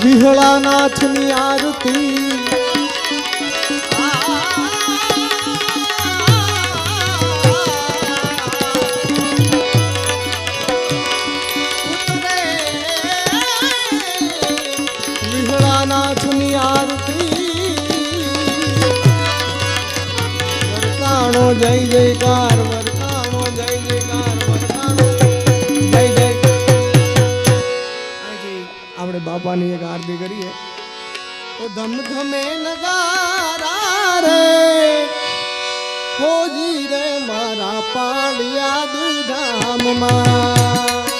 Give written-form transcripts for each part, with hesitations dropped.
વિહળાનાથની આરતી વિહળાનાથની આરતી વરતાણો જય જયકાર વરતાણો જય જયકાર વરતાણો જય જય આપણે બાપાની એક આરતી કરીએ તો ધમ ધમે નગારા રે હોજી રે મારા પાળિયાદ ધામમાં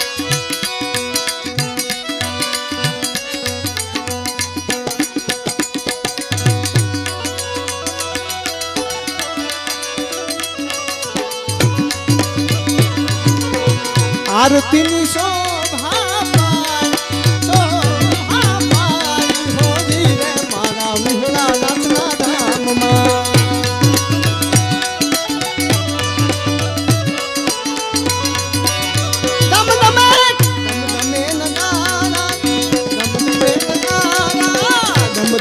આરતીની શોભા પાય હોજી રે મારા વિહળાનાથના ધામમાં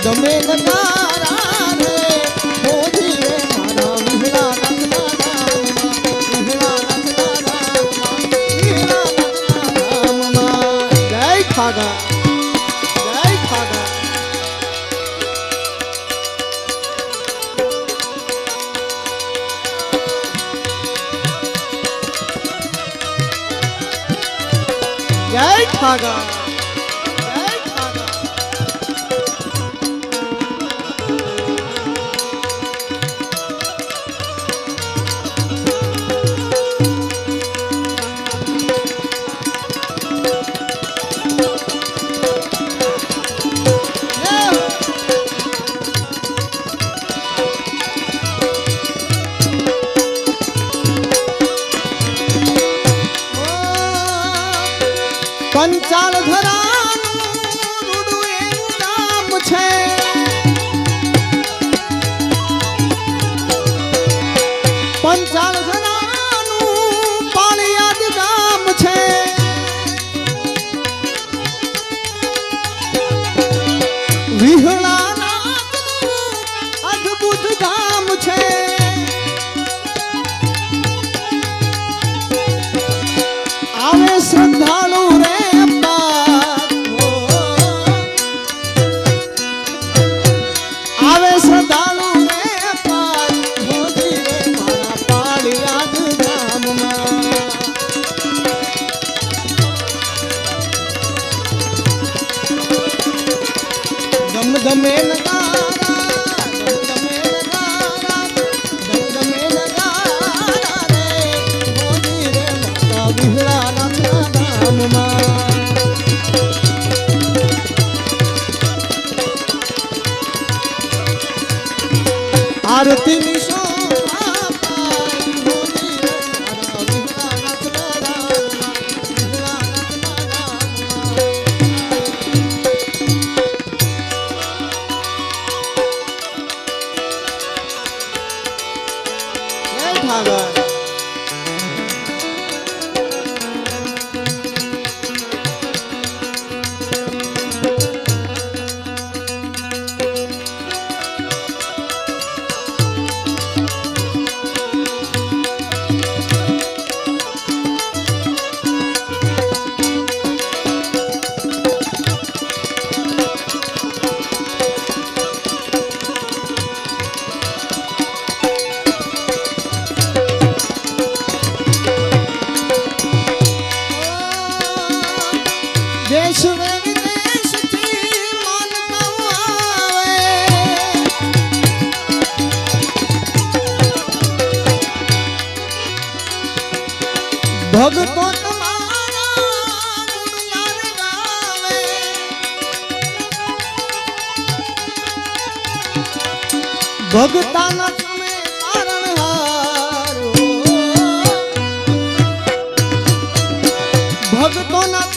ધમે નગારા રે હોજી રે મારા વિહળાનાથના ધામમાં જય ખાગા જય ખાગા જય ખાગા પંચાલ ધરાનું રૂડું એવું નામ છે પંચાલ ધરાનું પાળિયાદ ગામ છે વિહળાનાથનું અદ્ભુત ધામ છે આવે શ્રદ્ધાળુ રે ધમે નગારા ધમે નગારા રે હોજી રે મારા વિહળાનાથના ધામમાં આરતીની શોભા પાય હોજી રે મારા વિહળાનાથના ધામમાં દેશ વિદેશથી માનતાઓ આવે ભગતો તમારા ગુણગાન ગાવે ભગતાના તમે તારણહાર ભગતોના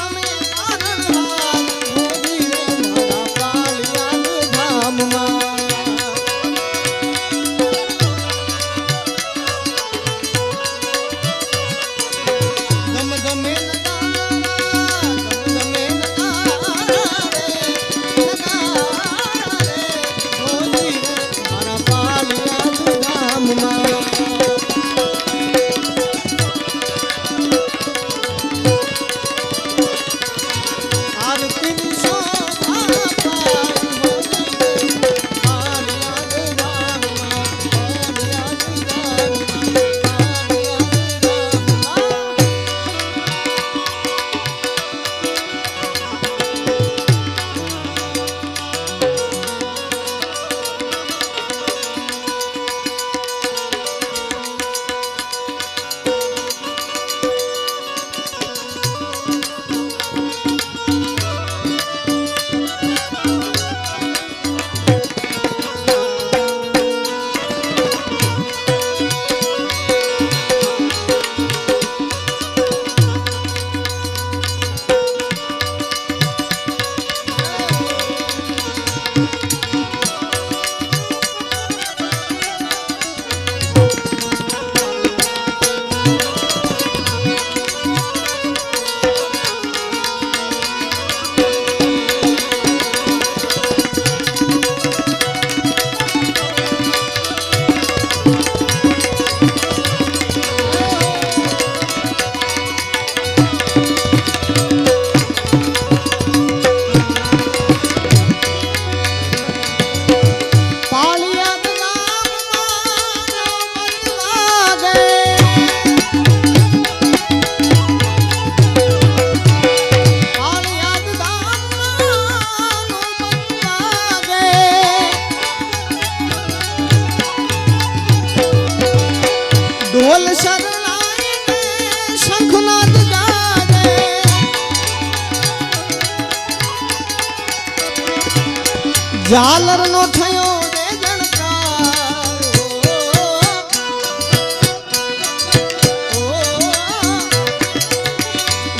ઝાલર નો થયો રે જણકાર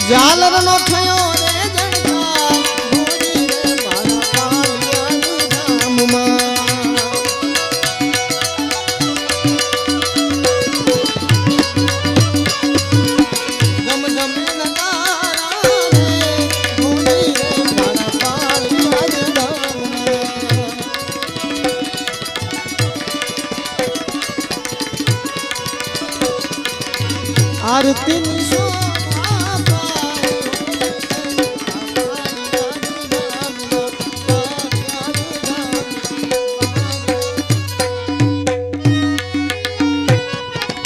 ઝાલર નો થયો